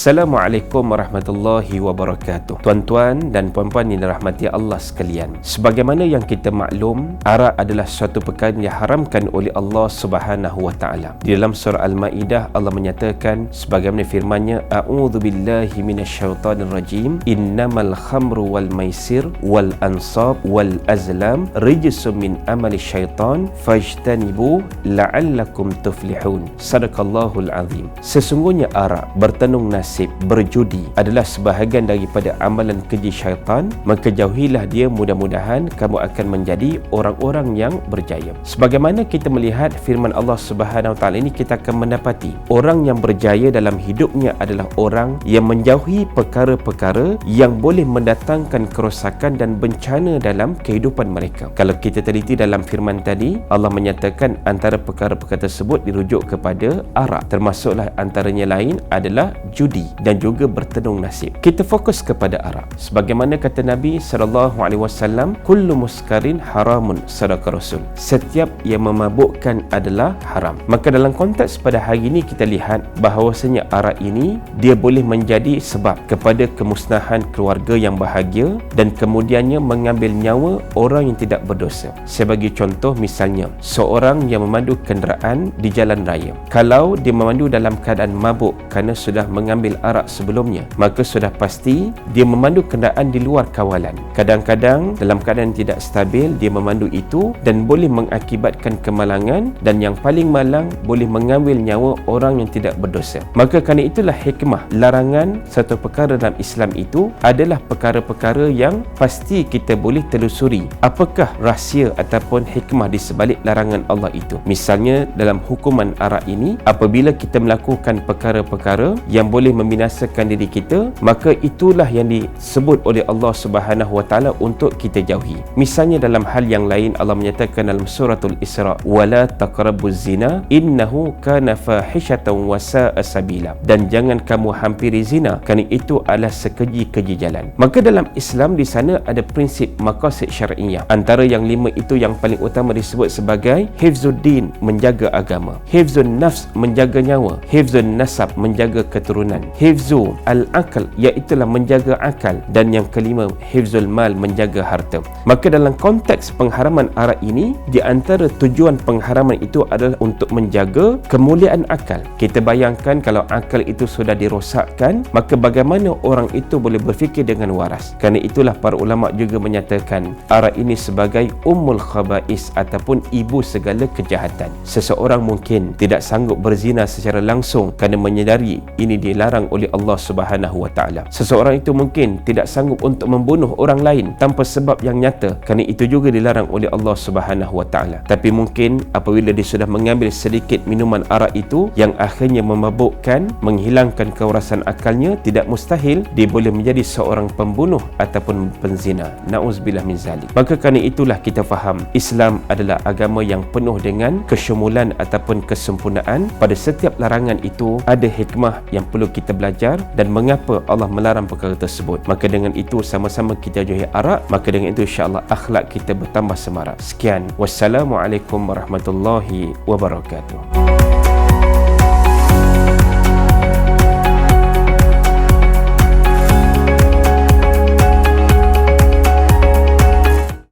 Assalamualaikum warahmatullahi wabarakatuh. Tuan-tuan dan puan-puan yang dirahmati Allah sekalian, sebagaimana yang kita maklum, arak adalah suatu perkara yang diharamkan oleh Allah Subhanahu wa taala. Di dalam surah Al-Maidah, Allah menyatakan sebagaimana firman-Nya, a'udzubillahi minasyaitonir rajim, innamal khamru wal maisir wal ansab wal azlam rijsum min amali syaitan fajtanibu la'allakum tuflihun. Sadaqallahul azim. Sesungguhnya arak, bertenung nasib, berjudi adalah sebahagian daripada amalan keji syaitan, maka jauhilah dia, mudah-mudahan kamu akan menjadi orang-orang yang berjaya. Sebagaimana kita melihat firman Allah Subhanahu wa taala ini, kita akan mendapati orang yang berjaya dalam hidupnya adalah orang yang menjauhi perkara-perkara yang boleh mendatangkan kerosakan dan bencana dalam kehidupan mereka. Kalau kita teliti dalam firman tadi, Allah menyatakan antara perkara-perkara tersebut dirujuk kepada arak, termasuklah antaranya lain adalah judi dan juga bertenung nasib. Kita fokus kepada arak. Sebagaimana kata Nabi SAW, kullu muskarin haramun, sadaqa Rasul. Setiap yang memabukkan adalah haram. Maka dalam konteks pada hari ini kita lihat bahawasanya arak ini dia boleh menjadi sebab kepada kemusnahan keluarga yang bahagia dan kemudiannya mengambil nyawa orang yang tidak berdosa. Saya bagi contoh, misalnya seorang yang memandu kenderaan di jalan raya. Kalau dia memandu dalam keadaan mabuk kerana sudah mengambil arak sebelumnya, maka sudah pasti dia memandu kenderaan di luar kawalan. Kadang-kadang dalam keadaan tidak stabil dia memandu itu dan boleh mengakibatkan kemalangan, dan yang paling malang boleh mengambil nyawa orang yang tidak berdosa. Maka kerana itulah hikmah larangan satu perkara dalam Islam itu adalah perkara-perkara yang pasti kita boleh telusuri apakah rahsia ataupun hikmah di sebalik larangan Allah itu. Misalnya dalam hukuman arak ini, apabila kita melakukan perkara-perkara yang boleh membinasakan diri kita, maka itulah yang disebut oleh Allah Subhanahu wa taala untuk kita jauhi. Misalnya dalam hal yang lain, Allah menyatakan dalam suratul Isra, wala taqrabuz zina innahu kana fahishatan wa sa'a sabila, dan jangan kamu hampiri zina kerana itu adalah sekeji-keji jalan. Maka dalam Islam di sana ada prinsip maqasid syar'iyyah. Antara yang 5 itu yang paling utama disebut sebagai hifzuddin, menjaga agama, hifzun nafs, menjaga nyawa, hifzun nasab, menjaga keturunan, hifzu al-aql, iaitulah menjaga akal, dan yang kelima hifzul mal, menjaga harta. Maka dalam konteks pengharaman arak ini, di antara tujuan pengharaman itu adalah untuk menjaga kemuliaan akal. Kita bayangkan kalau akal itu sudah dirosakkan, maka bagaimana orang itu boleh berfikir dengan waras. Kerana itulah para ulama juga menyatakan arak ini sebagai ummul khaba'is ataupun ibu segala kejahatan. Seseorang mungkin tidak sanggup berzina secara langsung kerana menyedari ini dilarang oleh Allah Subhanahu wa taala. Seseorang itu mungkin tidak sanggup untuk membunuh orang lain tanpa sebab yang nyata kerana itu juga dilarang oleh Allah Subhanahu wa taala. Tapi mungkin apabila dia sudah mengambil sedikit minuman arak itu yang akhirnya memabukkan, menghilangkan kewarasan akalnya, tidak mustahil dia boleh menjadi seorang pembunuh ataupun penzina. Nauzubillah min zalik. Maka kerana itulah kita faham Islam adalah agama yang penuh dengan kesyumulan ataupun kesempurnaan. Pada setiap larangan itu ada hikmah yang perlu kita belajar dan mengapa Allah melarang perkara tersebut. Maka dengan itu sama-sama kita jauhi arak, maka dengan itu insya-Allah akhlak kita bertambah semarak. Sekian, wassalamualaikum warahmatullahi wabarakatuh.